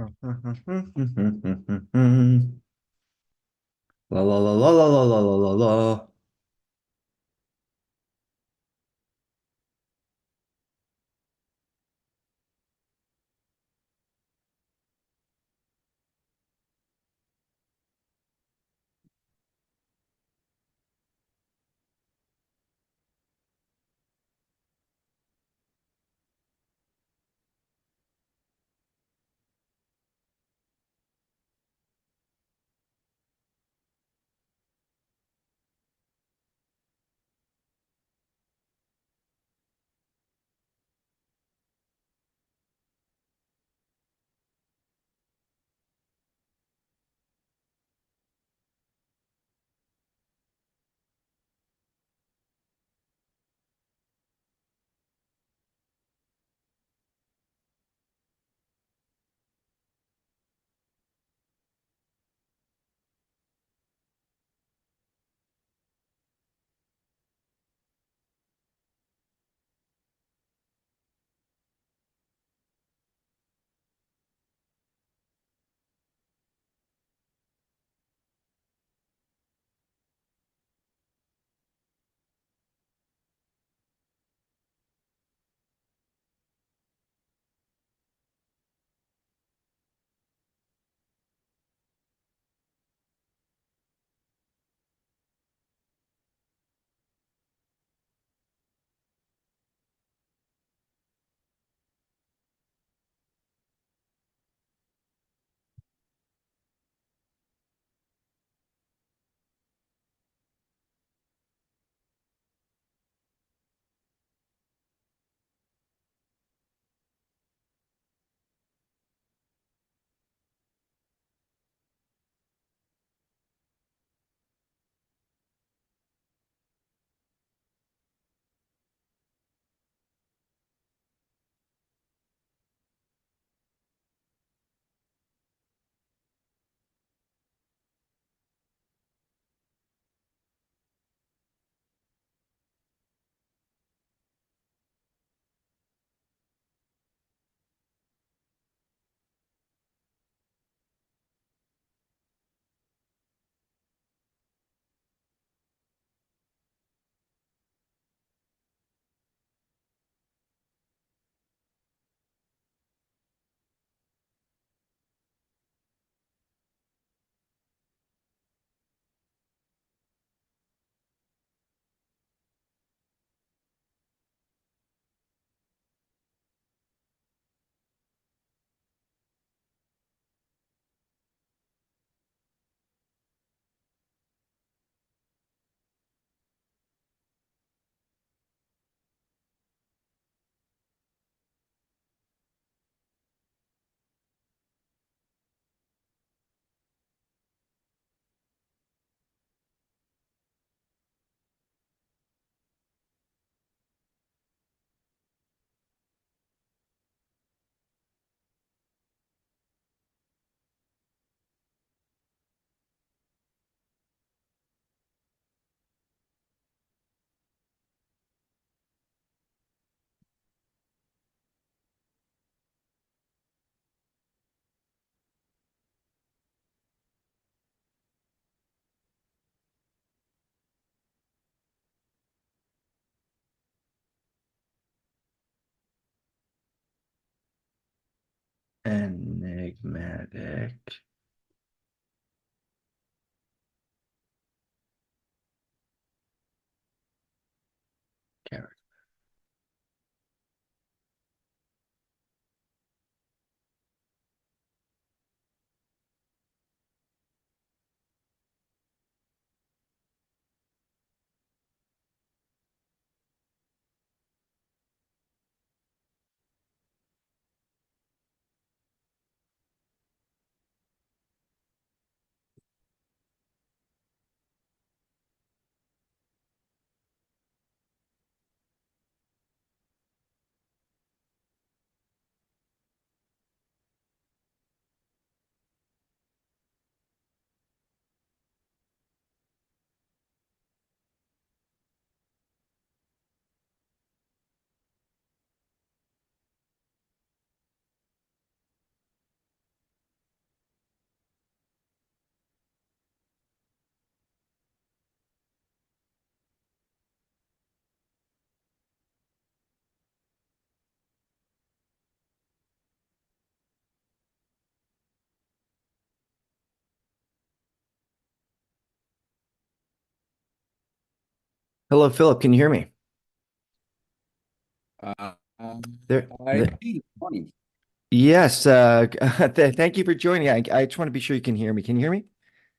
La la la la la la la la la la. Enigmatic character. Hello, Philip. Can you hear me? Uh, There. I Good morning. Yes. Thank you for joining. I just want to be sure you can hear me. Can you hear me?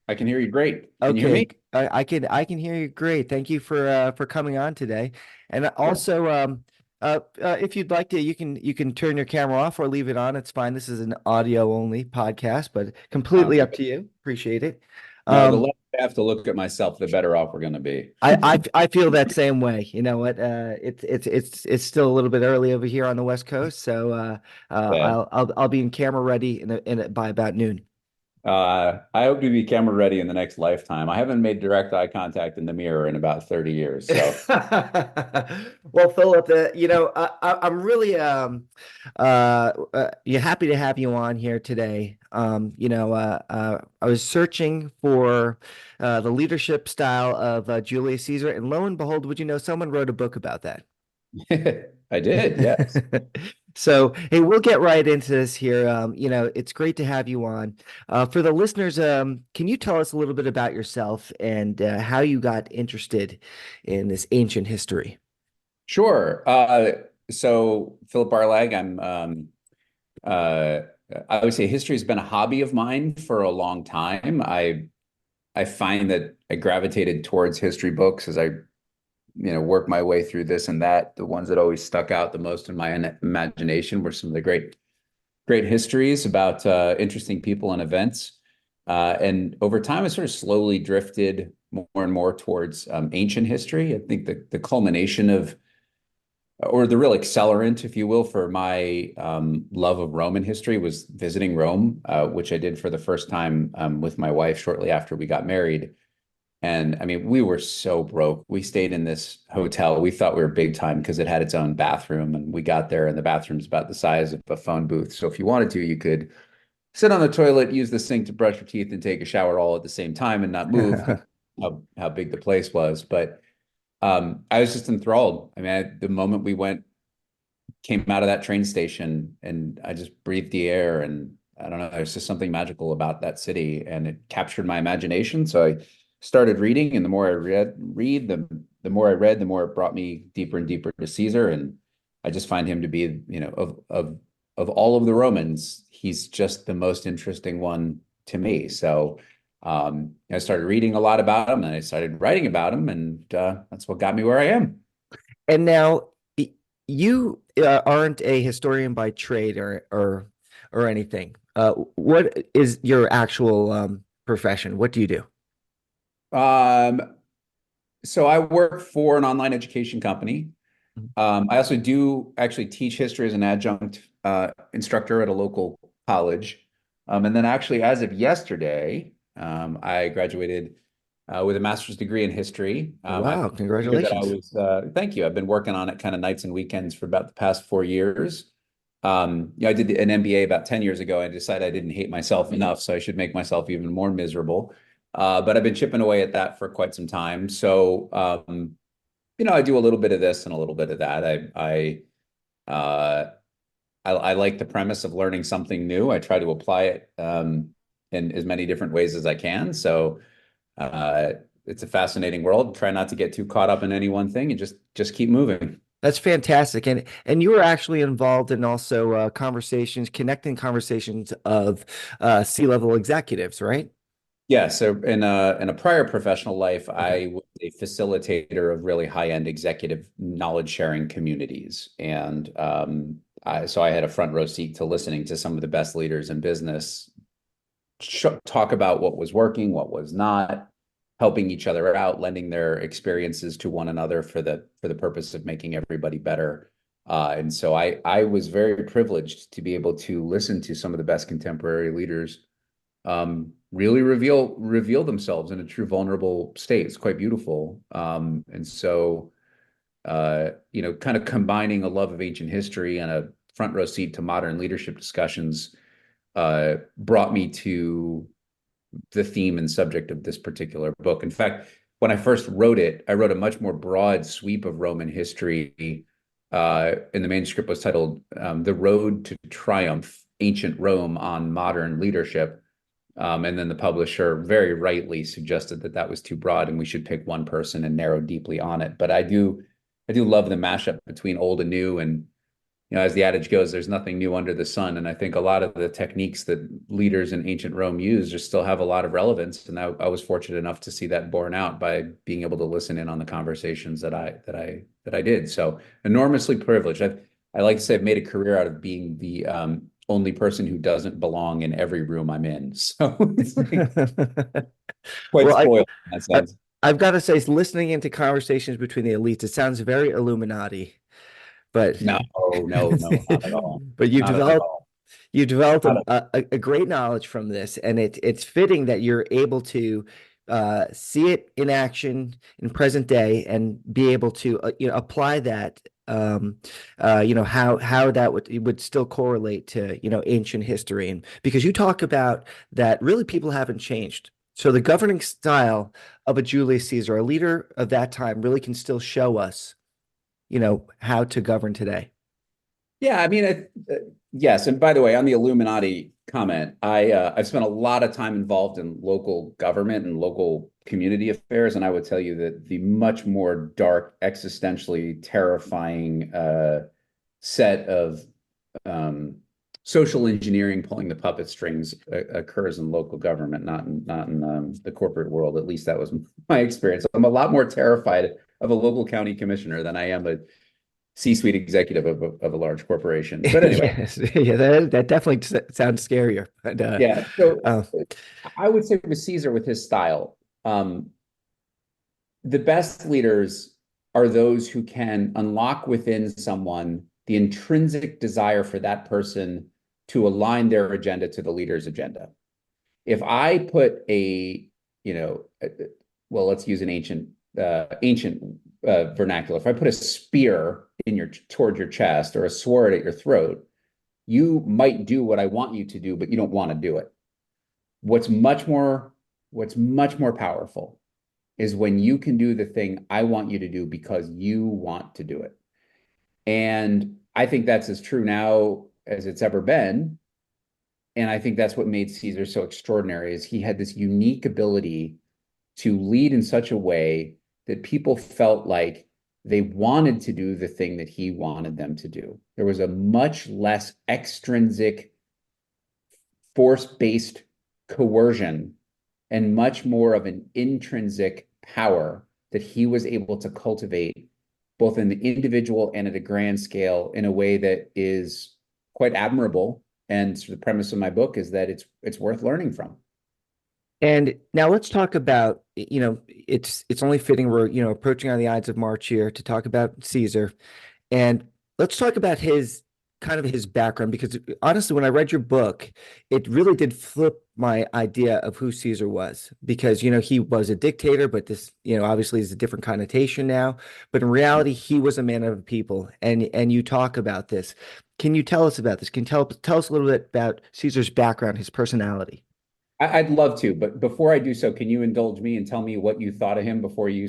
I can hear you great. Can you hear Okay. me? I can hear you great. Thank you for coming on today. And Sure. also, if you'd like to, you can turn your camera off or leave it on. It's fine. This is an audio only podcast, but completely Sounds up good. to you. Appreciate it. No, the Um, less I have to look at myself, the better off we're going to be. I feel that same way. You know what? It's still a little bit early over here on the West Coast, so Yeah. I'll be in camera ready by about noon. I hope to be camera ready in the next lifetime. I haven't made direct eye contact in the mirror in about 30 years. So Well, Philip, I'm really you happy to have you on here today. I was searching for the leadership style of Julius Caesar, and lo and behold, would you know, someone wrote a book about that. I did. Yes. So, hey, we'll get right into this here. It's great to have you on. For the listeners, can you tell us a little bit about yourself and how you got interested in this ancient history? Sure. So Philip Barlag, uh, I would say history has been a hobby of mine for a long time. I find that I gravitated towards history books as I work my way through this and that. The ones that always stuck out the most in my imagination were some of the great histories about interesting people and events. And over time, I sort of slowly drifted more and more towards ancient history. I think the culmination of, or the real accelerant, if you will, for my love of Roman history was visiting Rome, which I did for the first time with my wife shortly after we got married. And I mean, we were so broke. We stayed in this hotel. We thought we were big time because it had its own bathroom. And we got there, and the bathroom's about the size of a phone booth. So if you wanted to, you could sit on the toilet, use the sink to brush your teeth, and take a shower all at the same time and not move because how big the place was. But I was just enthralled. I mean, the moment we came out of that train station, and I just breathed the air, and I don't know, there's just something magical about that city, and it captured my imagination. So I started reading, and the more I the more I read, the more it brought me deeper and deeper to Caesar, and I just find him to be, of all of the Romans, he's just the most interesting one to me. So I started reading a lot about him, and I started writing about him, and that's what got me where I am. And now you aren't a historian by trade or anything. What is your actual profession? What do you do? Um, So I work for an online education company. I also do actually teach history as an adjunct instructor at a local college. And then actually, as of yesterday, I graduated with a master's degree in history. I Wow, figured that I congratulations. was, thank you. I've been working on it kind of nights and weekends for about the past 4 years. I did an MBA about 10 years ago. I decided I didn't hate myself enough, so I should make myself even more miserable. But I've been chipping away at that for quite some time. So, I do a little bit of this and a little bit of that. Uh, I like the premise of learning something new. I try to apply it in as many different ways as I can. So, uh, it's a fascinating world. Try not to get too caught up in any one thing and just keep moving. That's fantastic. And you were actually involved in also conversations, connecting conversations of C-level executives, right? Yeah, so in a prior professional life, Okay. I was a facilitator of really high-end executive knowledge sharing communities, and so I had a front row seat to listening to some of the best leaders in business talk about what was working, what was not, helping each other out, lending their experiences to one another for the purpose of making everybody better. And so I was very privileged to be able to listen to some of the best contemporary leaders really reveal themselves in a true vulnerable state. It's quite beautiful. And so kind of combining a love of ancient history and a front row seat to modern leadership discussions brought me to the theme and subject of this particular book. In fact, when I first wrote it, I wrote a much more broad sweep of Roman history. And the manuscript was titled "The Road to Triumph: Ancient Rome on Modern Leadership." And then the publisher very rightly suggested that that was too broad and we should pick one person and narrow deeply on it. But I do love the mashup between old and new. And, as the adage goes, there's nothing new under the sun. And I think a lot of the techniques that leaders in ancient Rome used just still have a lot of relevance. And I was fortunate enough to see that borne out by being able to listen in on the conversations that I did. So enormously privileged. I like to say I've made a career out of being the only person who doesn't belong in every room I'm in. So it's like quite Well, spoiled in that I sense. I've got to say, listening into conversations between the elites, it sounds very Illuminati, but No, no, no, not at all. but you Not at developed all. you developed Not at a great knowledge from this, and it's fitting that you're able to see it in action in present day and be able to apply that how that would still correlate to ancient history, and because you talk about that really people haven't changed. So the governing style of a Julius Caesar, a leader of that time, really can still show us how to govern today. Yeah, I mean, yes. And by the way, on the Illuminati comment, I've spent a lot of time involved in local government and local community affairs, and I would tell you that the much more dark, existentially terrifying set of um, social engineering, pulling the puppet strings, occurs in local government, not in the corporate world. At least that was my experience. I'm a lot more terrified of a local county commissioner than I am a C-suite executive of a large corporation. But anyway, Yes, yeah, that definitely sounds scarier. But yeah. So uh, I would say with Caesar, with his style, um, the best leaders are those who can unlock within someone the intrinsic desire for that person to align their agenda to the leader's agenda. If I put you know, well, let's use an ancient vernacular. If I put a spear in toward your chest or a sword at your throat, you might do what I want you to do, but you don't want to do it. What's much more what's much more powerful is when you can do the thing I want you to do because you want to do it. And I think that's as true now as it's ever been. And I think that's what made Caesar so extraordinary is he had this unique ability to lead in such a way that people felt like they wanted to do the thing that he wanted them to do. There was a much less extrinsic force-based coercion and much more of an intrinsic power that he was able to cultivate both in the individual and at a grand scale in a way that is quite admirable. And the premise of my book is that it's worth learning from. and now let's talk about, it's only fitting we're, approaching on the Ides of March here to talk about Caesar. And let's talk about his kind of his background, because honestly, when I read your book, it really did flip my idea of who Caesar was. Because, he was a dictator, but this, obviously is a different connotation now. But in reality, he was a man of the people. And you talk about this. Can you tell us about this? Can you tell us a little bit about Caesar's background, his personality? I'd love to, but before I do so, can you indulge me and tell me what you thought of him before you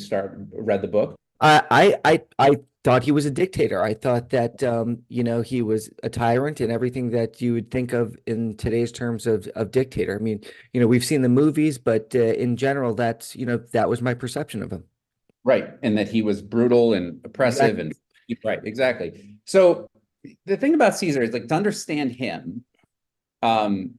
read the book? I thought he was a dictator. I thought that he was a tyrant and everything that you would think of in today's terms of dictator. I mean, we've seen the movies, but in general, that was my perception of him. Right. And that he was brutal and oppressive Exactly. and right, exactly. So the thing about Caesar is like to understand him, um,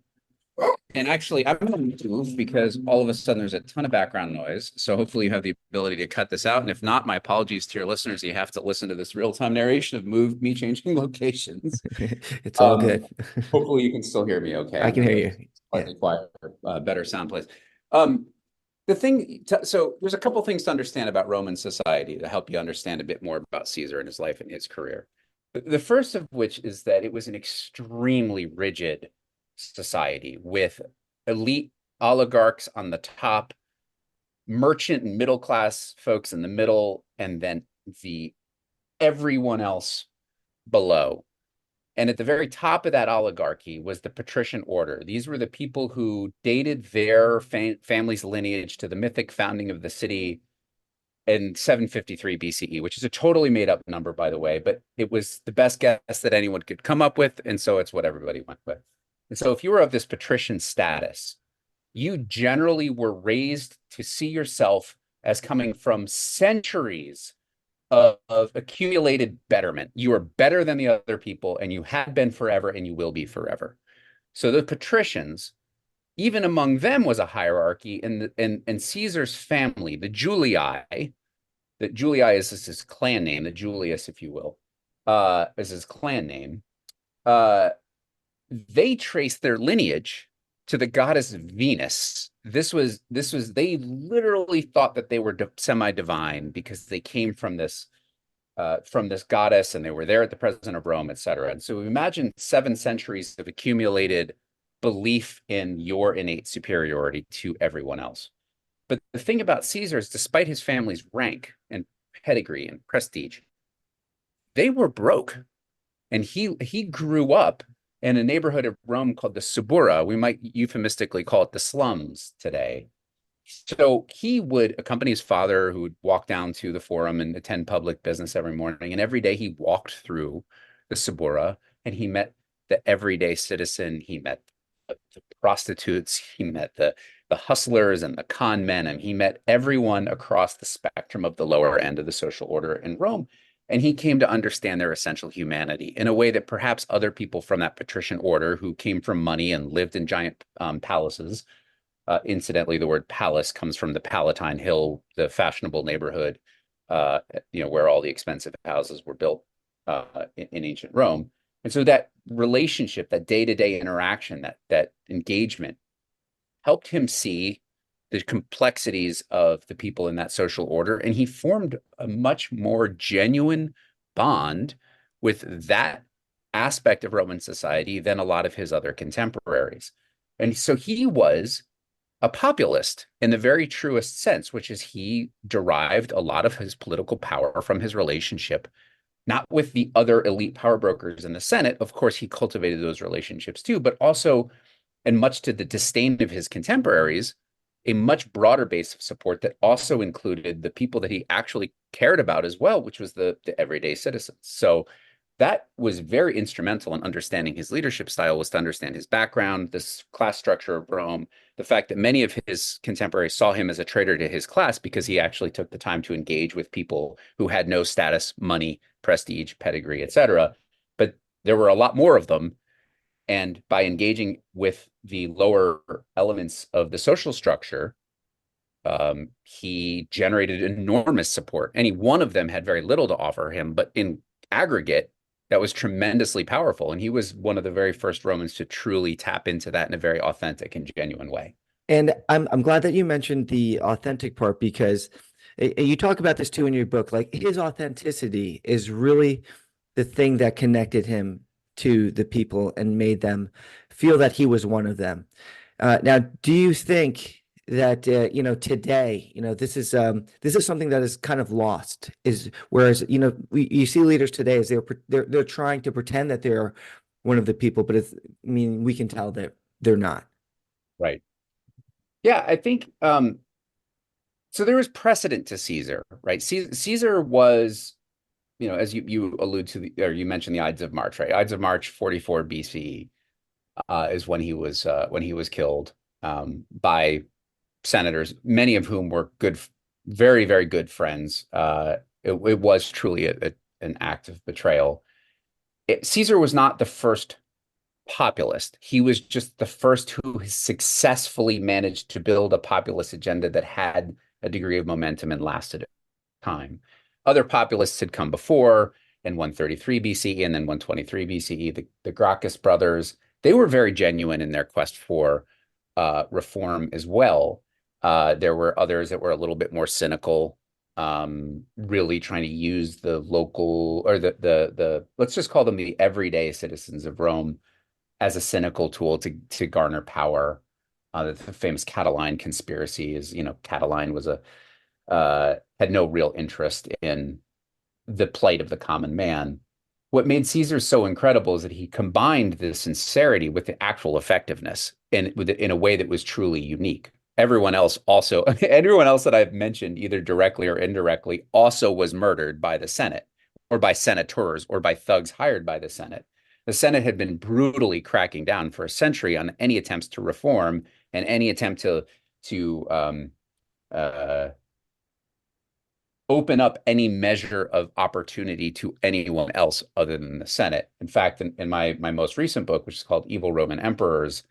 and actually I'm going to move because all of a sudden there's a ton of background noise. So hopefully you have the ability to cut this out. And if not, my apologies to your listeners. You have to listen to this real-time narration of me changing locations. It's all Um, good. hopefully you can still hear me okay. I I'm can in hear a you. Yeah. slightly quieter, better sound place. Um, so there's a couple things to understand about Roman society to help you understand a bit more about Caesar and his life and his career. The first of which is that it was an extremely rigid society with elite oligarchs on the top, merchant and middle class folks in the middle, and then the everyone else below. And at the very top of that oligarchy was the patrician order. These were the people who dated their family's lineage to the mythic founding of the city in 753 BCE, which is a totally made up number, by the way, but it was the best guess that anyone could come up with. And so it's what everybody went with. And so if you were of this patrician status, you generally were raised to see yourself as coming from centuries of accumulated betterment. You are better than the other people, and you have been forever, and you will be forever. So the patricians, even among them was a hierarchy, and Caesar's family, the Julii, that Julii is his clan name, the Julius, if you will, is his clan name. Uh, they trace their lineage to the goddess Venus. This was they literally thought that they were semi-divine because they came from this goddess, and they were there at the presence of Rome, etc. And so imagine 7 centuries of accumulated belief in your innate superiority to everyone else. But the thing about Caesar is, despite his family's rank and pedigree and prestige, they were broke. And he grew up in a neighborhood of Rome called the Suburra. We might euphemistically call it the slums today. So he would accompany his father, who would walk down to the forum and attend public business every morning. And every day he walked through the Suburra, and he met the everyday citizen. He met the prostitutes. He met the hustlers and the con men. And he met everyone across the spectrum of the lower end of the social order in Rome. And he came to understand their essential humanity in a way that perhaps other people from that patrician order who came from money and lived in giant palaces. Incidentally, the word palace comes from the Palatine Hill, the fashionable neighborhood, where all the expensive houses were built in ancient Rome. And so that relationship, that day-to-day interaction, that engagement helped him see the complexities of the people in that social order. And he formed a much more genuine bond with that aspect of Roman society than a lot of his other contemporaries. And so he was a populist in the very truest sense, which is he derived a lot of his political power from his relationship, not with the other elite power brokers in the Senate. Of course, he cultivated those relationships too, but also, and much to the disdain of his contemporaries, a much broader base of support that also included the people that he actually cared about as well, which was the everyday citizens. So that was very instrumental in understanding his leadership style, was to understand his background, this class structure of Rome, the fact that many of his contemporaries saw him as a traitor to his class because he actually took the time to engage with people who had no status, money, prestige, pedigree, etc. But there were a lot more of them. And by engaging with the lower elements of the social structure, he generated enormous support. Any one of them had very little to offer him, but in aggregate, that was tremendously powerful. And he was one of the very first Romans to truly tap into that in a very authentic and genuine way. And I'm glad that you mentioned the authentic part because you talk about this too in your book. Like his authenticity is really the thing that connected him to the people and made them feel that he was one of them. Now, do you think that today, this is something that is kind of lost? Is whereas you see leaders today as they're trying to pretend that they're one of the people, but we can tell that they're not. Right. Yeah, I think so there was precedent to Caesar, right? Caesar was, as you allude to or you mentioned the Ides of March, right? Ides of March 44 BCE is when he was killed by senators, many of whom were good, very, very good friends. It was truly an act of betrayal. Caesar was not the first populist. He was just the first who successfully managed to build a populist agenda that had a degree of momentum and lasted time. Other populists had come before in 133 BCE and then 123 BCE. The Gracchus brothers, they were very genuine in their quest for reform as well. There were others that were a little bit more cynical, really trying to use the local or the let's just call them the everyday citizens of Rome as a cynical tool to garner power. The famous Catiline conspiracy is, Catiline was had no real interest in the plight of the common man. What made Caesar so incredible is that he combined the sincerity with the actual effectiveness in a way that was truly unique. Everyone else that I've mentioned, either directly or indirectly, also was murdered by the Senate or by senators or by thugs hired by the Senate. The Senate had been brutally cracking down for a century on any attempts to reform, And any attempt to uh, open up any measure of opportunity to anyone else other than the Senate. In fact, in my most recent book, which is called Evil Roman Emperors,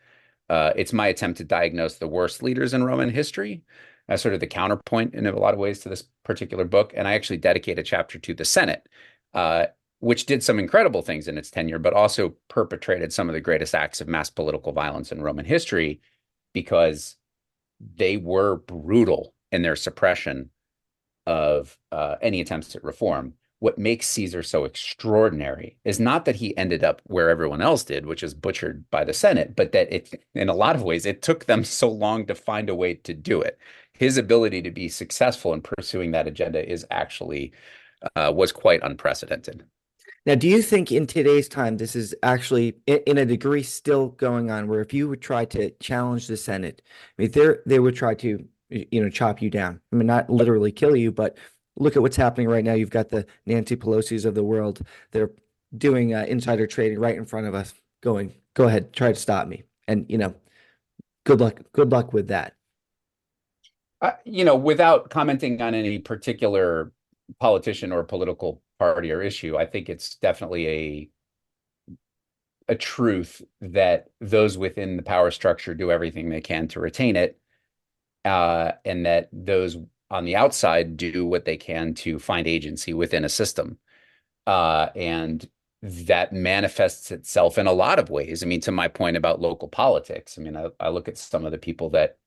it's my attempt to diagnose the worst leaders in Roman history as sort of the counterpoint in a lot of ways to this particular book. And I actually dedicate a chapter to the Senate, uh, which did some incredible things in its tenure, but also perpetrated some of the greatest acts of mass political violence in Roman history because they were brutal in their suppression of any attempts at reform. What makes Caesar so extraordinary is not that he ended up where everyone else did, which is butchered by the Senate, but that in a lot of ways, it took them so long to find a way to do it. His ability to be successful in pursuing that agenda is actually was quite unprecedented. Now, do you think in today's time this is actually in a degree still going on where if you would try to challenge the Senate, I mean they would try to chop you down. I mean not literally kill you, but look at what's happening right now. You've got the Nancy Pelosi's of the world. They're doing insider trading right in front of us, going, go ahead, try to stop me. And good luck with that. Without commenting on any particular politician or political party or issue, I think it's definitely a truth that those within the power structure do everything they can to retain it, and that those on the outside do what they can to find agency within a system. And that manifests itself in a lot of ways. I mean, to my point about local politics, I mean, I look at some of the people that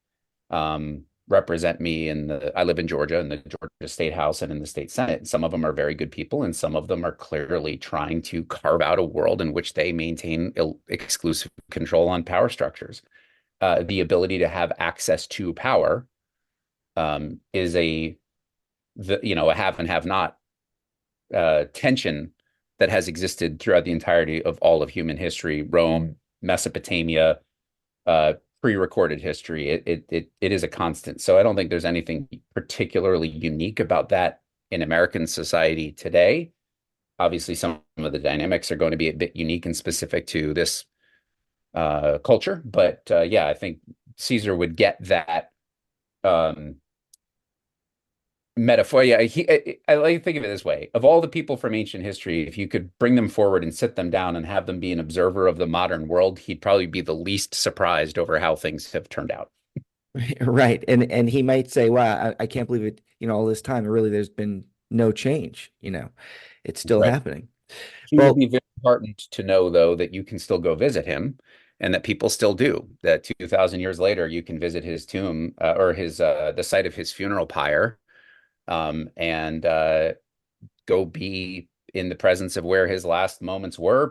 represent me I live in Georgia, in the Georgia State House and in the state Senate. Some of them are very good people, and some of them are clearly trying to carve out a world in which they maintain exclusive control on power structures. The ability to have access to power is a have and have not tension that has existed throughout the entirety of all of human history, Rome, Mesopotamia, pre-recorded history. It is a constant. So I don't think there's anything particularly unique about that in American society today. Obviously, some of the dynamics are going to be a bit unique and specific to this culture, but yeah, I think Caesar would get that um, metaphor. Yeah, I like to think of it this way. Of all the people from ancient history, if you could bring them forward and sit them down and have them be an observer of the modern world, he'd probably be the least surprised over how things have turned out. Right. And he might say, wow, I can't believe it, all this time, really, there's been no change, it's still Right. happening. He will Well, be very heartened to know, though, that you can still go visit him and that people still do. That 2,000 years later, you can visit his tomb or the site of his funeral pyre, and go be in the presence of where his last moments were.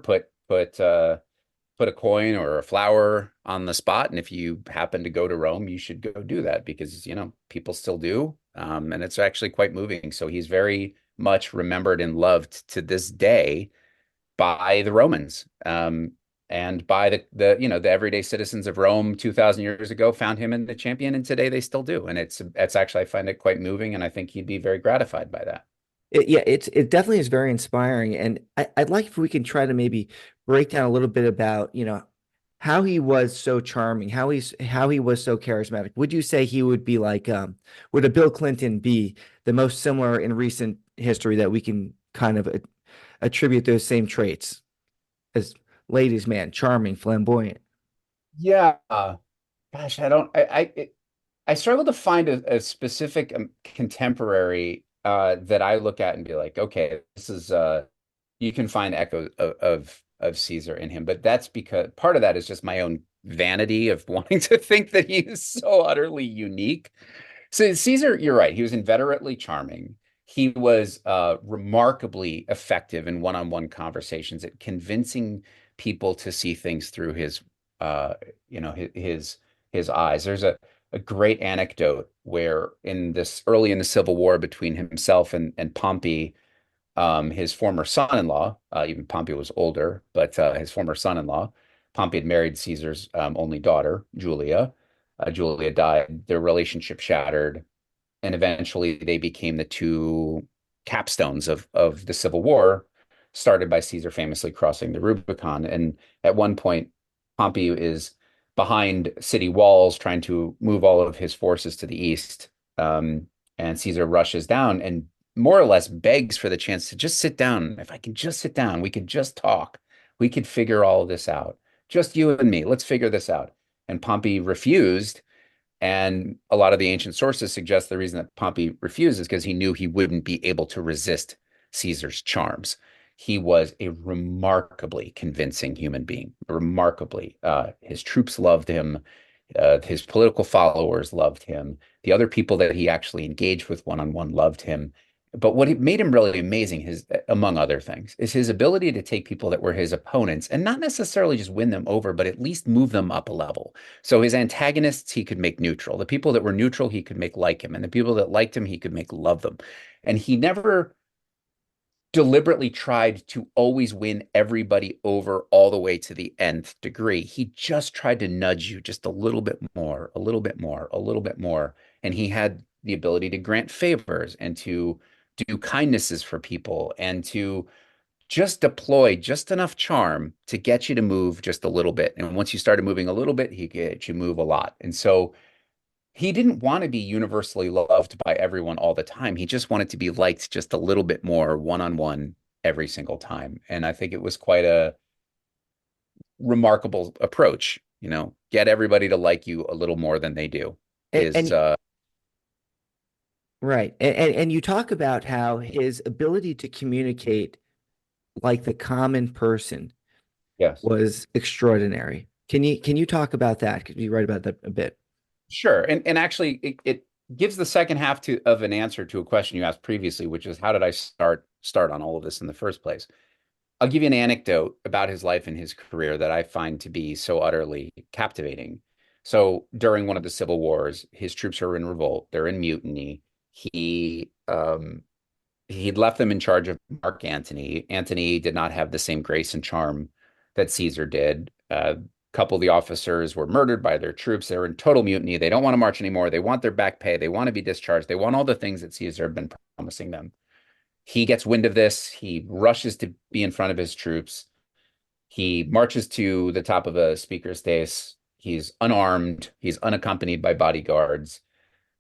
Put a coin or a flower on the spot, and if you happen to go to Rome, you should go do that because people still do, and it's actually quite moving. So he's very much remembered and loved to this day by the Romans, and by the everyday citizens of Rome 2,000 years ago found him in the champion, and today they still do. And it's actually, I find it quite moving, and I think he'd be very gratified by that. yeah, it definitely is very inspiring. And I'd like if we can try to maybe break down a little bit about, how he was so charming, how he was so charismatic. Would you say he would be like, would a Bill Clinton be the most similar in recent history that we can kind of attribute those same traits as ladies' man, charming, flamboyant? Yeah. Gosh, I don't. I struggle to find a specific contemporary that I look at and be like, okay, this is you can find echoes of Caesar in him, but that's because part of that is just my own vanity of wanting to think that he is so utterly unique. So Caesar, you're right. He was inveterately charming. He was remarkably effective in one-on-one conversations at convincing people to see things through uh, his eyes. There's a great anecdote where early in the Civil War between himself and Pompey, his former son-in-law, even Pompey was older, but his former son-in-law, Pompey had married Caesar's only daughter, Julia. Julia died. Their relationship shattered, and eventually they became the two capstones of the Civil War, started by Caesar famously crossing the Rubicon. And at one point, Pompey is behind city walls, trying to move all of his forces to the east. Um, and Caesar rushes down and more or less begs for the chance to just sit down. If I can just sit down, we could just talk. We could figure all of this out. Just you and me. Let's figure this out. And Pompey refused. And a lot of the ancient sources suggest the reason that Pompey refused is because he knew he wouldn't be able to resist Caesar's charms. He was a remarkably convincing human being, remarkably. His troops loved him. His political followers loved him. The other people that he actually engaged with one-on-one loved him. But what made him really amazing, among other things, is his ability to take people that were his opponents and not necessarily just win them over, but at least move them up a level. So his antagonists, he could make neutral. The people that were neutral, he could make like him. And the people that liked him, he could make love them. And he never deliberately tried to always win everybody over all the way to the nth degree. He just tried to nudge you just a little bit more, a little bit more, a little bit more. And he had the ability to grant favors and to do kindnesses for people and to just deploy just enough charm to get you to move just a little bit. And once you started moving a little bit, he could get you move a lot. And so he didn't want to be universally loved by everyone all the time. He just wanted to be liked just a little bit more one on one every single time. And I think it was quite a remarkable approach, get everybody to like you a little more than they do is And right. And you talk about how his ability to communicate like the common person yes. was extraordinary. Can you talk about that? Could you write about that a bit? Sure. And actually it gives the second half of an answer to a question you asked previously, which is how did I start on all of this in the first place? I'll give you an anecdote about his life and his career that I find to be so utterly captivating. So during one of the civil wars, his troops are in revolt, they're in mutiny. He'd left them in charge of Mark Antony. Antony did not have the same grace and charm that Caesar did. A couple of the officers were murdered by their troops. They're in total mutiny. They don't want to march anymore. They want their back pay. They want to be discharged. They want all the things that Caesar had been promising them. He gets wind of this. He rushes to be in front of his troops. He marches to the top of a speaker's dais. He's unarmed. He's unaccompanied by bodyguards.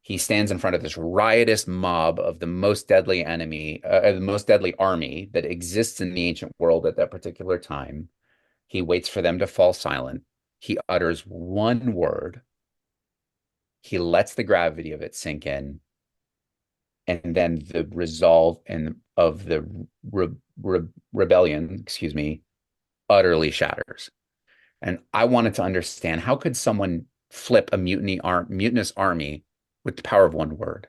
He stands in front of this riotous mob of the most deadly enemy, the most deadly army that exists in the ancient world at that particular time. He waits for them to fall silent. He utters one word. He lets the gravity of it sink in. And then the resolve and of the rebellion, excuse me, utterly shatters. And I wanted to understand how could someone flip a mutinous army with the power of one word?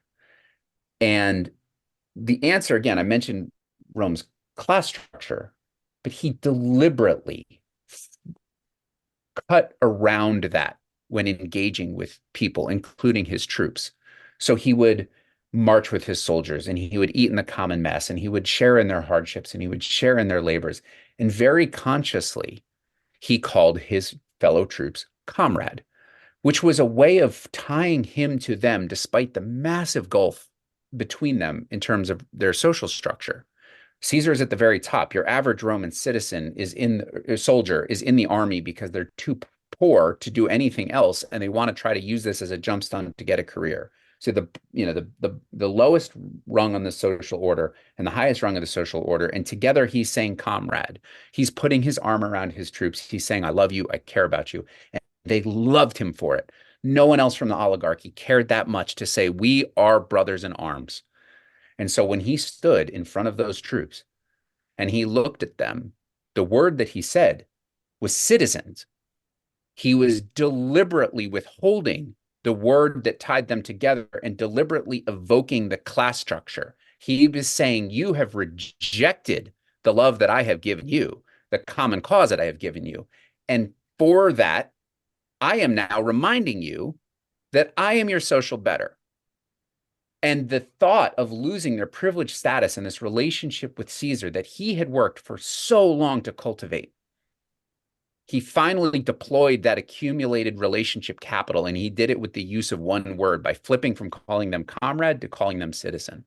And the answer, again, I mentioned Rome's class structure, but he deliberately cut around that when engaging with people, including his troops. So he would march with his soldiers and he would eat in the common mess and he would share in their hardships and he would share in their labors. And very consciously, he called his fellow troops comrade, which was a way of tying him to them despite the massive gulf between them in terms of their social structure. Caesar is at the very top. Your average Roman citizen soldier is in the army because they're too poor to do anything else, and they want to try to use this as a jumpstone to get a career. So the lowest rung on the social order and the highest rung of the social order, and together he's saying comrade. He's putting his arm around his troops. He's saying, "I love you. I care about you." And they loved him for it. No one else from the oligarchy cared that much to say, "We are brothers in arms." And so when he stood in front of those troops and he looked at them, the word that he said was citizens. He was deliberately withholding the word that tied them together and deliberately evoking the class structure. He was saying, "You have rejected the love that I have given you, the common cause that I have given you. And for that, I am now reminding you that I am your social better." And the thought of losing their privileged status and this relationship with Caesar that he had worked for so long to cultivate, he finally deployed that accumulated relationship capital, and he did it with the use of one word by flipping from calling them comrade to calling them citizen.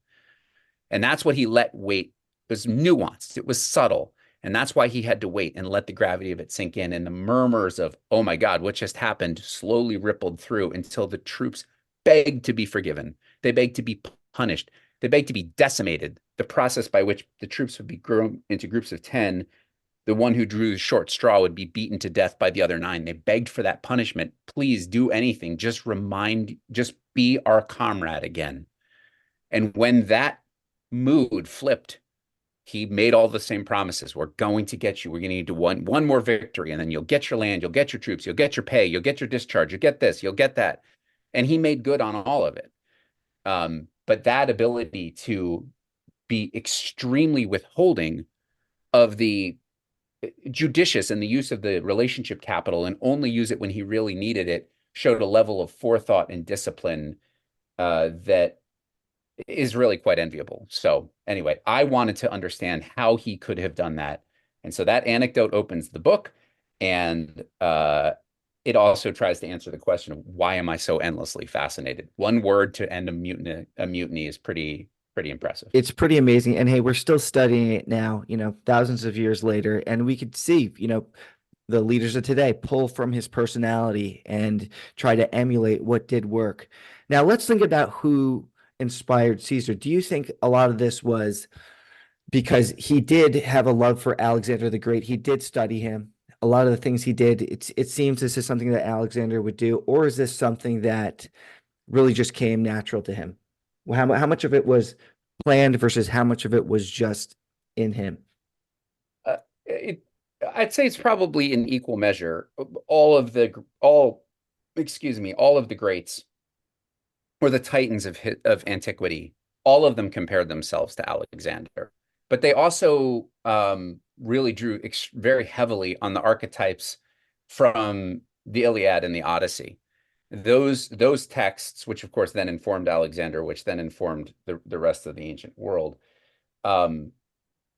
And that's what he let wait. It was nuanced, it was subtle, And that's why he had to wait and let the gravity of it sink in. And the murmurs of, oh my God, what just happened slowly rippled through until the troops begged to be forgiven. They begged to be punished. They begged to be decimated. The process by which the troops would be grown into groups of 10, the one who drew the short straw would be beaten to death by the other nine. They begged for that punishment. Please do anything. Just be our comrade again. And when that mood flipped, he made all the same promises. We're going to get you. We're going to need to one more victory, and then you'll get your land, you'll get your troops, you'll get your pay, you'll get your discharge, you'll get this, you'll get that. And he made good on all of it. But that ability to be extremely withholding of the judicious in the use of the relationship capital and only use it when he really needed it showed a level of forethought and discipline that is really quite enviable. So anyway, I wanted to understand how he could have done that. And so that anecdote opens the book, and it also tries to answer the question of why am I so endlessly fascinated? One word to end a mutiny is pretty impressive. It's pretty amazing. And hey, we're still studying it now, thousands of years later, and we could see, the leaders of today pull from his personality and try to emulate what did work. Now, let's think about who inspired Caesar. Do you think a lot of this was because he did have a love for Alexander the Great? He did study him. A lot of the things he did, it seems this is something that Alexander would do, or is this something that really just came natural to him? How much of it was planned versus how much of it was just in him? Uh, it, I'd say it's probably in equal measure. All, excuse me, all of the greats or the titans of antiquity, all of them compared themselves to Alexander, but they also really drew very heavily on the archetypes from the Iliad and the Odyssey. Those texts, which of course then informed Alexander, which then informed the rest of the ancient world, um,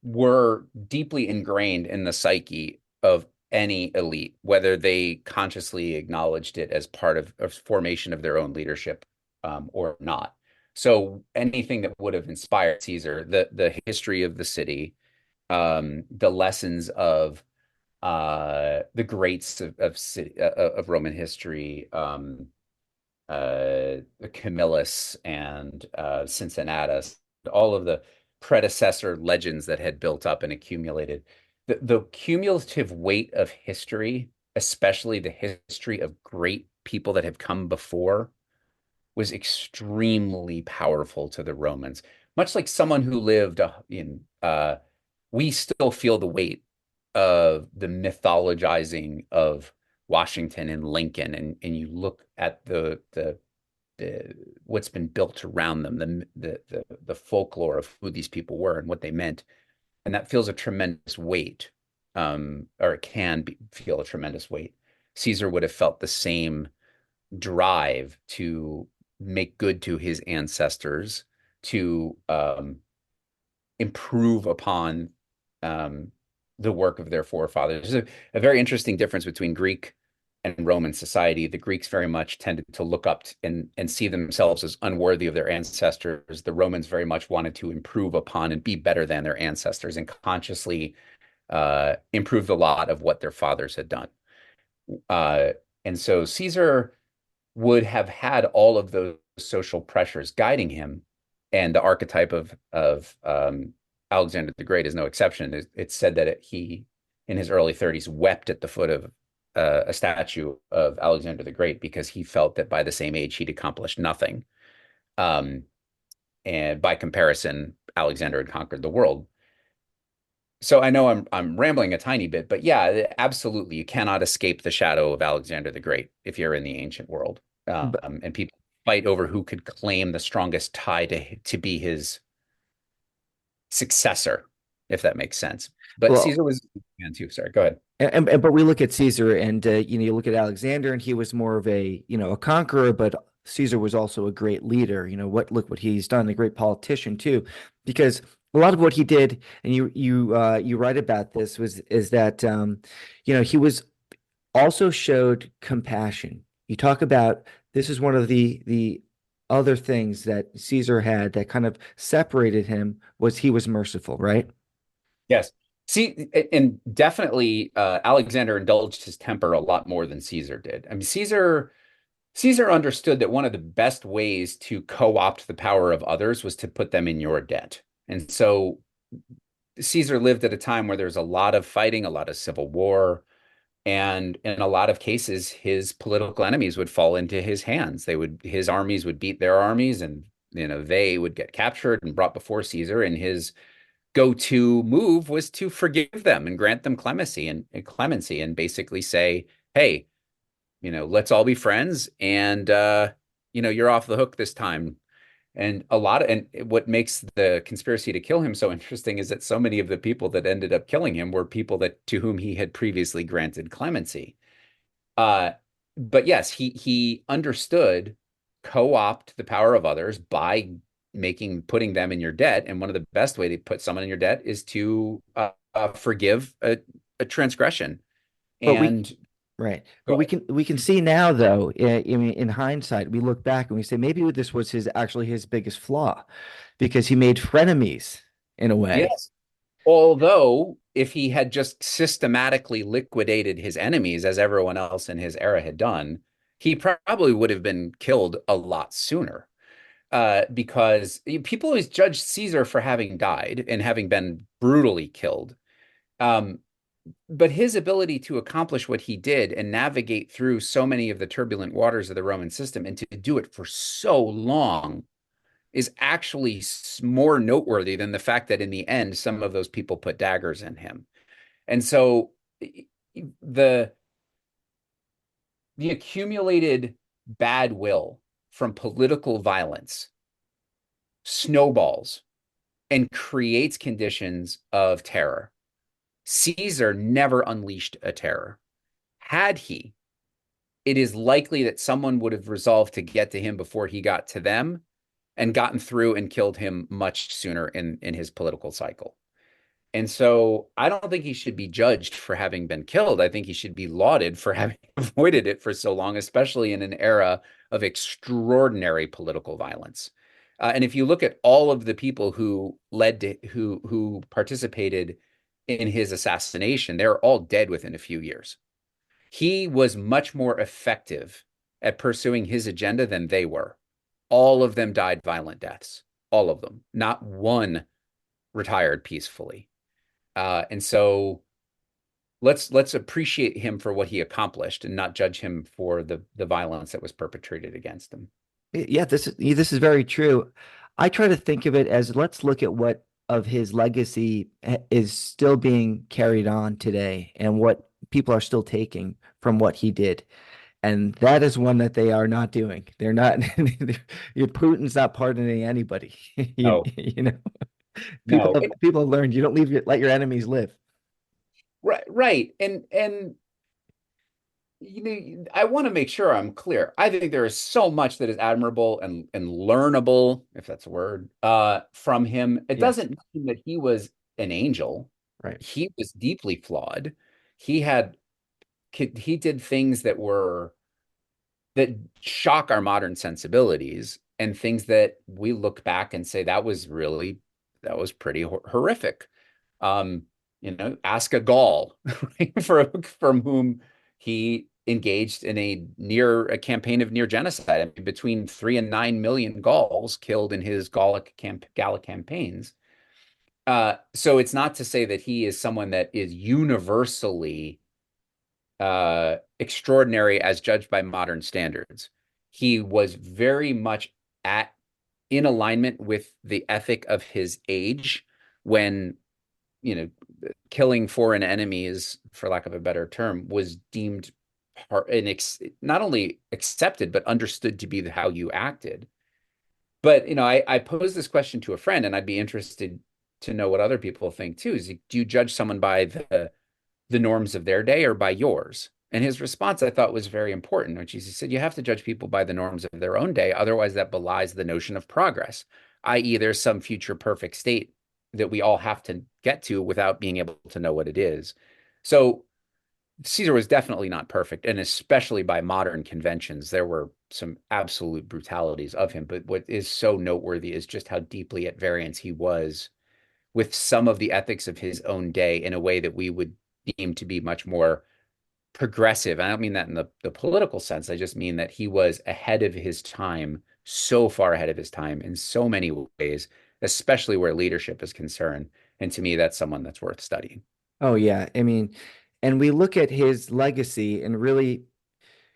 were deeply ingrained in the psyche of any elite, whether they consciously acknowledged it as part of a formation of their own leadership or not. So anything that would have inspired Caesar, the history of the city, the lessons of the greats of Roman history, Camillus and Cincinnatus, all of the predecessor legends that had built up and accumulated. The cumulative weight of history, especially the history of great people that have come before, was extremely powerful to the Romans. Much like someone who lived we still feel the weight of the mythologizing of Washington and Lincoln, and you look at the what's been built around them, the folklore of who these people were and what they meant, and that feels a tremendous weight, or it can feel a tremendous weight. Caesar would have felt the same drive to make good to his ancestors, to improve upon the work of their forefathers. There's a very interesting difference between Greek and Roman society. The Greeks very much tended to look up and see themselves as unworthy of their ancestors. The Romans very much wanted to improve upon and be better than their ancestors and consciously improve the lot of what their fathers had done. Uh, and so Caesar would have had all of those social pressures guiding him, and the archetype of Alexander the Great is no exception. It's said that he, in his early 30s, wept at the foot of a statue of Alexander the Great because he felt that by the same age he'd accomplished nothing. And by comparison, Alexander had conquered the world. So I know I'm rambling a tiny bit, but yeah, absolutely, you cannot escape the shadow of Alexander the Great if you're in the ancient world. And people fight over who could claim the strongest tie to be his successor, if that makes sense. But Well, Caesar was man too. Sorry, go ahead. but we look at Caesar, and you look at Alexander, and he was more of a conqueror, but Caesar was also a great leader. Look what he's done, a great politician too, because a lot of what he did, and you write about this, is that he was also showed compassion. You talk about this is one of the other things that Caesar had that kind of separated him was he was merciful, right? Yes. See, and definitely Alexander indulged his temper a lot more than Caesar did. I mean, Caesar understood that one of the best ways to co-opt the power of others was to put them in your debt. And so Caesar lived at a time where there's a lot of fighting, a lot of civil war, and in a lot of cases, his political enemies would fall into his hands. His armies would beat their armies, and they would get captured and brought before Caesar. And his go-to move was to forgive them and grant them clemency, and basically say, "Hey, let's all be friends, and you're off the hook this time." And what makes the conspiracy to kill him so interesting is that so many of the people that ended up killing him were people that to whom he had previously granted clemency. Uh, but yes, he understood co-opt the power of others by putting them in your debt. And one of the best way to put someone in your debt is to forgive a transgression. But we And Right. But go ahead. we can see now though, I mean, in hindsight, we look back and we say maybe this was his actually his biggest flaw because he made frenemies in a way. Yes. Although, if he had just systematically liquidated his enemies, as everyone else in his era had done, he probably would have been killed a lot sooner. Because people always judge Caesar for having died and having been brutally killed. Um, but his ability to accomplish what he did and navigate through so many of the turbulent waters of the Roman system and to do it for so long is actually more noteworthy than the fact that in the end, some of those people put daggers in him. And so the the accumulated bad will from political violence snowballs and creates conditions of terror. Caesar never unleashed a terror. Had he, it is likely that someone would have resolved to get to him before he got to them and gotten through and killed him much sooner in his political cycle. And so I don't think he should be judged for having been killed. I think he should be lauded for having avoided it for so long, especially in an era of extraordinary political violence. And if you look at all of the people who participated in his assassination, they're all dead within a few years. He was much more effective at pursuing his agenda than they were. All of them died violent deaths. All of them. Not one retired peacefully. And so let's appreciate him for what he accomplished and not judge him for the violence that was perpetrated against him. Yeah, this is very true. I try to think of it as let's look at what of his legacy is still being carried on today and what people are still taking from what he did. And that is one that they are not doing. They're not, your Putin's not pardoning anybody. No, You know, no. people have learned you don't let your enemies live. Right, right. And I want to make sure I'm clear. I think there is so much that is admirable and learnable, if that's a word, from him. It Yes, doesn't mean that he was an angel. right. He was deeply flawed. He had he did things that shock our modern sensibilities and things that we look back and say that was pretty horrific. Um, ask a Gaul, right, from whom he engaged in a campaign of near genocide. I mean, between 3 and 9 million Gauls killed in his Gallic campaigns. So it's not to say that he is someone that is universally extraordinary as judged by modern standards. He was very much at in alignment with the ethic of his age when, you know, killing foreign enemies, for lack of a better term, was deemed not only accepted, but understood to be how you acted. But, I posed this question to a friend, and I'd be interested to know what other people think too. Is do you judge someone by the norms of their day or by yours? And his response I thought was very important, which is he said, you have to judge people by the norms of their own day. Otherwise, that belies the notion of progress, i.e., there's some future perfect state that we all have to get to without being able to know what it is. So Caesar was definitely not perfect, and especially by modern conventions, there were some absolute brutalities of him. But what is so noteworthy is just how deeply at variance he was with some of the ethics of his own day in a way that we would deem to be much more progressive. I don't mean that in the political sense. I just mean that he was ahead of his time, so far ahead of his time in so many ways, especially where leadership is concerned. And to me, that's someone that's worth studying. Oh yeah, I mean, and we look at his legacy and really,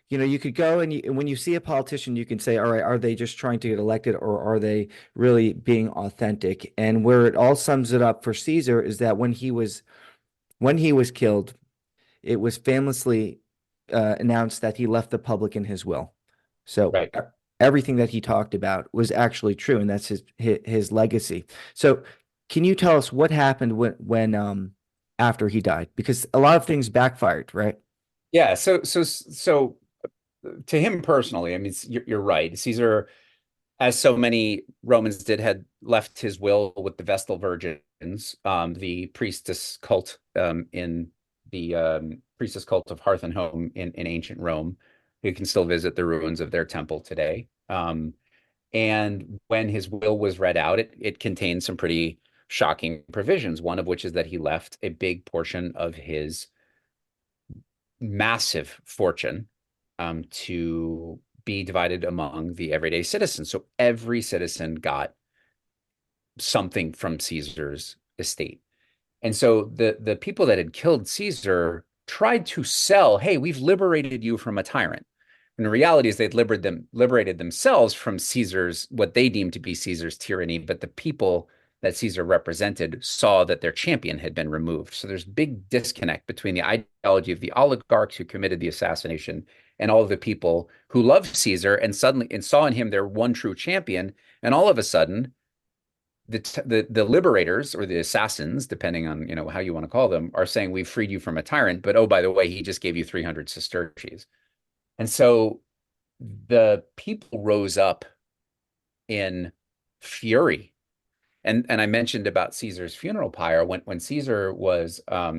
you could go and when you see a politician, you can say, all right, are they just trying to get elected or are they really being authentic? And where it all sums it up for Caesar is that when he was killed, it was famously announced that he left the public in his will. So Right. everything that he talked about was actually true, and that's his legacy. So can you tell us what happened when after he died? Because a lot of things backfired, right? Yeah. So to him personally, I mean, you're right. Caesar, as so many Romans did, had left his will with the Vestal Virgins, the priestess cult in the priestess cult of Hearth and Home in ancient Rome. You can still visit the ruins of their temple today. And when his will was read out, it contained some pretty shocking provisions, one of which is that he left a big portion of his massive fortune to be divided among the everyday citizens. So every citizen got something from Caesar's estate. And so the people that had killed Caesar tried to sell, hey, we've liberated you from a tyrant. And the reality is they'd liberated themselves from Caesar's, what they deemed to be Caesar's tyranny, but the people that Caesar represented saw that their champion had been removed. So there's big disconnect between the ideology of the oligarchs who committed the assassination and all of the people who loved Caesar and suddenly and saw in him their one true champion. And all of a sudden, the liberators or the assassins, depending on how you want to call them, are saying we've freed you from a tyrant, but oh, by the way, he just gave you 300 sesterces. And so the people rose up in fury. And I mentioned about Caesar's funeral pyre when Caesar was uh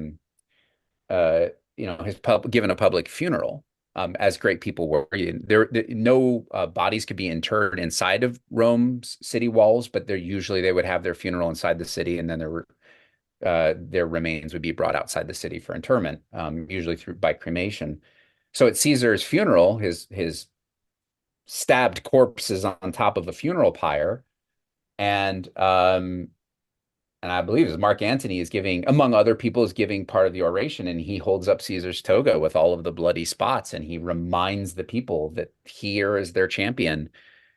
given a public funeral, as great people were. No bodies could be interred inside of Rome's city walls, but they would have their funeral inside the city, and then their remains would be brought outside the city for interment, usually through by cremation. So at Caesar's funeral, his stabbed corpse is on top of a funeral pyre, and I believe as Mark Antony is giving, among other people, is giving part of the oration, and he holds up Caesar's toga with all of the bloody spots, and he reminds the people that here is their champion,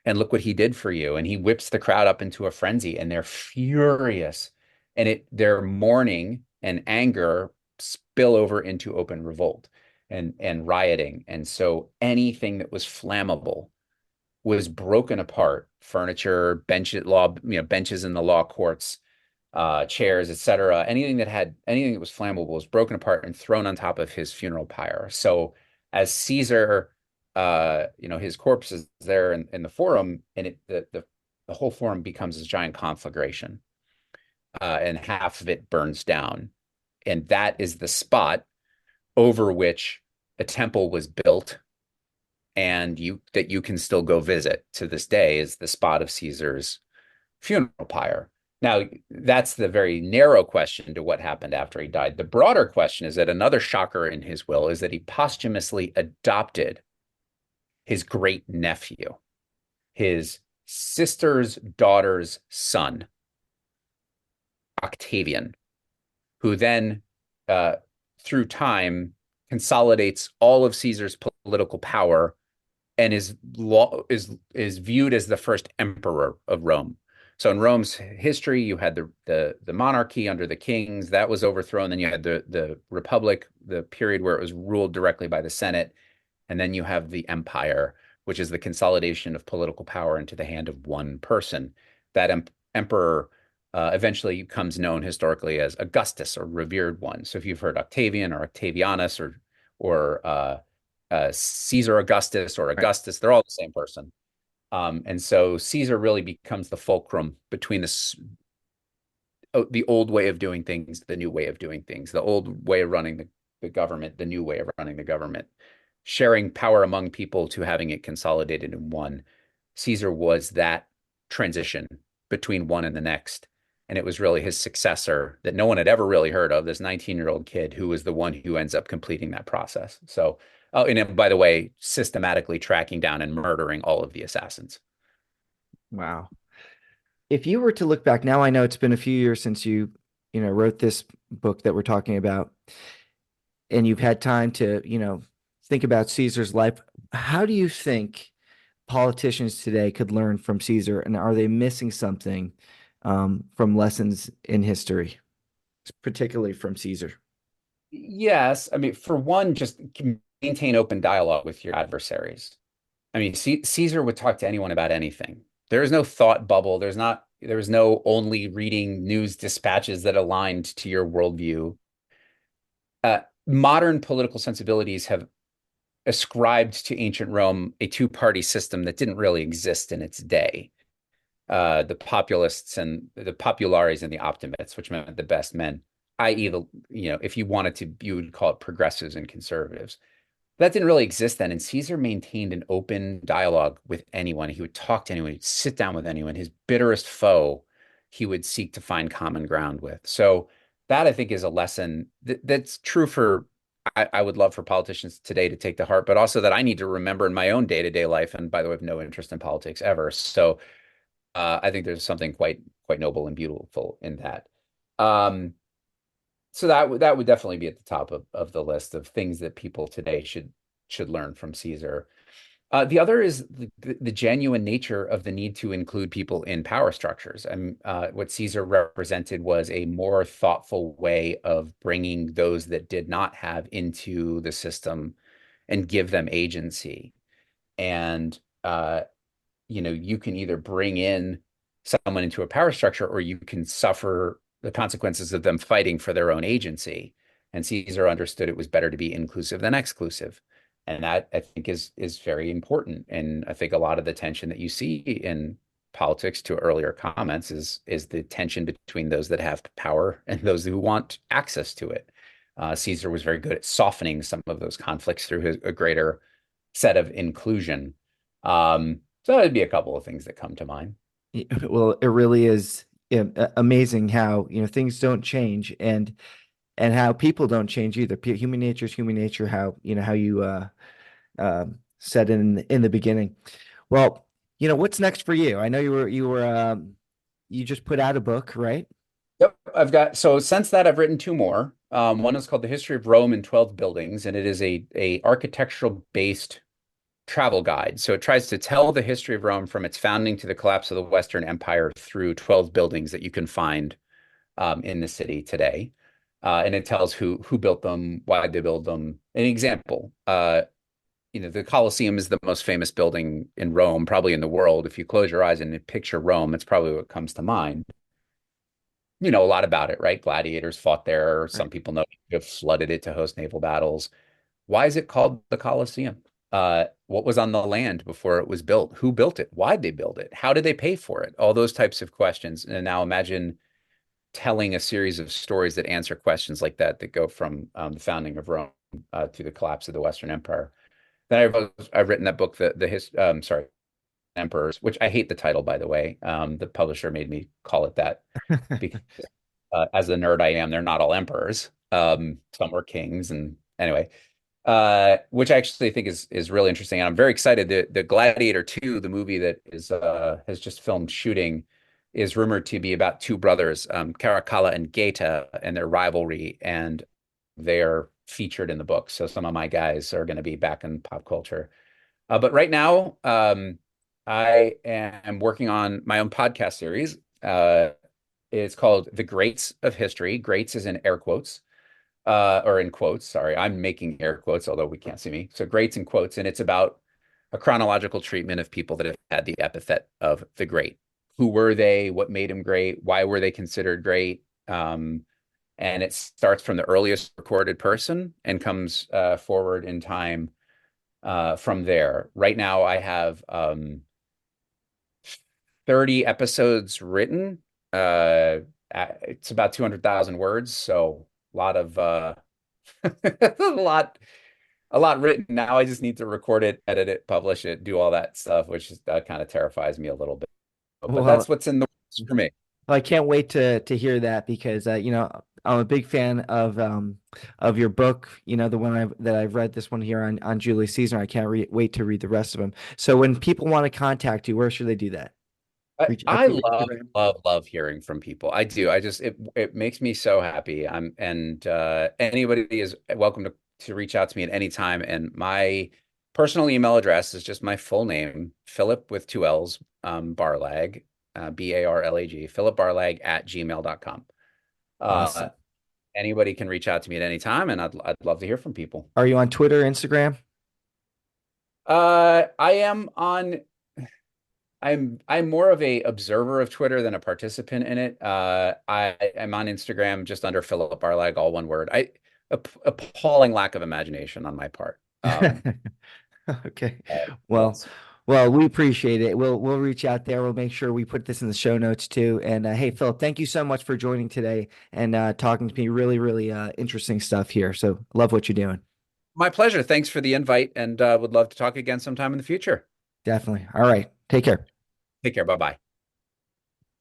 and look what he did for you. And he whips the crowd up into a frenzy, and they're furious, and their mourning and anger spill over into open revolt and rioting. And so anything that was flammable was broken apart: furniture, benches in the law courts, chairs, etc. Anything that was flammable was broken apart and thrown on top of his funeral pyre. So as Caesar, his corpse is there in the forum, and the whole forum becomes this giant conflagration, and half of it burns down, and that is the spot over which a temple was built, and you can still go visit to this day, is the spot of Caesar's funeral pyre. Now, that's the very narrow question to what happened after he died. The broader question is that another shocker in his will is that he posthumously adopted his great nephew, his sister's daughter's son, Octavian, who then, through time, consolidates all of Caesar's political power and is viewed as the first emperor of Rome. So in Rome's history, you had the monarchy under the kings that was overthrown. Then you had the republic, the period where it was ruled directly by the Senate, and then you have the empire, which is the consolidation of political power into the hand of one person. That emperor eventually comes known historically as Augustus, or revered one. So if you've heard Octavian or Octavianus or Caesar Augustus or Right. Augustus, they're all the same person. And so Caesar really becomes the fulcrum between the old way of doing things, the new way of doing things, the old way of running the government, the new way of running the government, sharing power among people to having it consolidated in one. Caesar was that transition between one and the next. And it was really his successor that no one had ever really heard of, this 19-year-old kid who was the one who ends up completing that process. So, oh, and by the way, systematically tracking down and murdering all of the assassins. Wow. If you were to look back now, I know it's been a few years since wrote this book that we're talking about, and you've had time to, think about Caesar's life. How do you think politicians today could learn from Caesar, and are they missing something from lessons in history, particularly from Caesar? Yes, I mean, for one, just maintain open dialogue with your adversaries. I mean, Caesar would talk to anyone about anything. There is no thought bubble. There was no only reading news dispatches that aligned to your worldview. Modern political sensibilities have ascribed to ancient Rome a two-party system that didn't really exist in its day. The populists and the populares and the optimates, which meant the best men, i.e., if you wanted to, you would call it progressives and conservatives. That didn't really exist then. And Caesar maintained an open dialogue with anyone. He would talk to anyone, he'd sit down with anyone. His bitterest foe, he would seek to find common ground with. So that I think is a lesson that's true for, I would love for politicians today to take to heart, but also that I need to remember in my own day-to-day life. And by the way, I have no interest in politics ever. So I think there's something quite noble and beautiful in that. Um, so that would definitely be at the top of the list of things that people today should learn from Caesar. The other is the genuine nature of the need to include people in power structures. And what Caesar represented was a more thoughtful way of bringing those that did not have into the system and give them agency. And you can either bring in someone into a power structure or you can suffer the consequences of them fighting for their own agency. And Caesar understood it was better to be inclusive than exclusive. And that I think is very important. And I think a lot of the tension that you see in politics, to earlier comments, is the tension between those that have power and those who want access to it. Caesar was very good at softening some of those conflicts through a greater set of inclusion. So that'd be a couple of things that come to mind. Well, it really is amazing how, things don't change and how people don't change either. Human nature is human nature, how you said in the beginning. Well, what's next for you? I know you just put out a book, right? Yep, so since that I've written two more. One is called The History of Rome in 12 Buildings, and it is a architectural based travel guide. So it tries to tell the history of Rome from its founding to the collapse of the Western Empire through 12 buildings that you can find in the city today. And it tells who built them, why they built them. An example, the Colosseum is the most famous building in Rome, probably in the world. If you close your eyes and picture Rome, it's probably what comes to mind. You know a lot about it, right? Gladiators fought there. Right. Some people know you have flooded it to host naval battles. Why is it called the Colosseum? What was on the land before it was built? Who built it? Why'd they build it? How did they pay for it? All those types of questions. And now imagine telling a series of stories that answer questions like that go from the founding of Rome to the collapse of the Western Empire. Then I've written that book, sorry, Emperors, which I hate the title, by the way. The publisher made me call it that because as the nerd I am, they're not all emperors. Some were kings, and anyway, which I actually think is really interesting. And I'm very excited. The Gladiator 2, the movie that has just filmed shooting, is rumored to be about two brothers, Caracalla and Gaeta, and their rivalry, and they're featured in the book. So some of my guys are going to be back in pop culture. But right now, I am working on my own podcast series. It's called The Greats of History. Greats is in air quotes, or in quotes. Sorry, I'm making air quotes, although we can't see me. So greats in quotes, and it's about a chronological treatment of people that have had the epithet of the great. Who were they? What made them great? Why were they considered great? And it starts from the earliest recorded person and comes forward in time from there. Right now, I have 30 episodes written. It's about 200,000 words, so a lot of a lot written. Now I just need to record it, edit it, publish it, do all that stuff, which kind of terrifies me a little bit. But that's Well, what's in the works for me. Well, I can't wait to hear that because I'm a big fan of your book. You know, the one that I've read, this one here on Julius Caesar. I can't wait to read the rest of them. So when people want to contact you, where should they do that? Reach out I to your love, Instagram. love hearing from people. I do. I just it makes me so happy. And anybody is welcome to reach out to me at any time. And my personal email address is just my full name, Philip with two L's, Barlag, Barlag, Philip Barlag at gmail.com. Uh, Awesome. anybody can reach out to me at any time, and I'd love to hear from people. Are you on Twitter, Instagram? I am on. I'm more of a observer of Twitter than a participant in it. I am on Instagram just under Philip Barlag, all one word. Appalling lack of imagination on my part. Okay. Well, Yes. well, we appreciate it. We'll reach out there. We'll make sure we put this in the show notes too. And hey, Philip, thank you so much for joining today and talking to me. Really, really interesting stuff here. So love what you're doing. My pleasure. Thanks for the invite, and would love to talk again sometime in the future. Definitely. All right. Take care. Take care. Bye bye.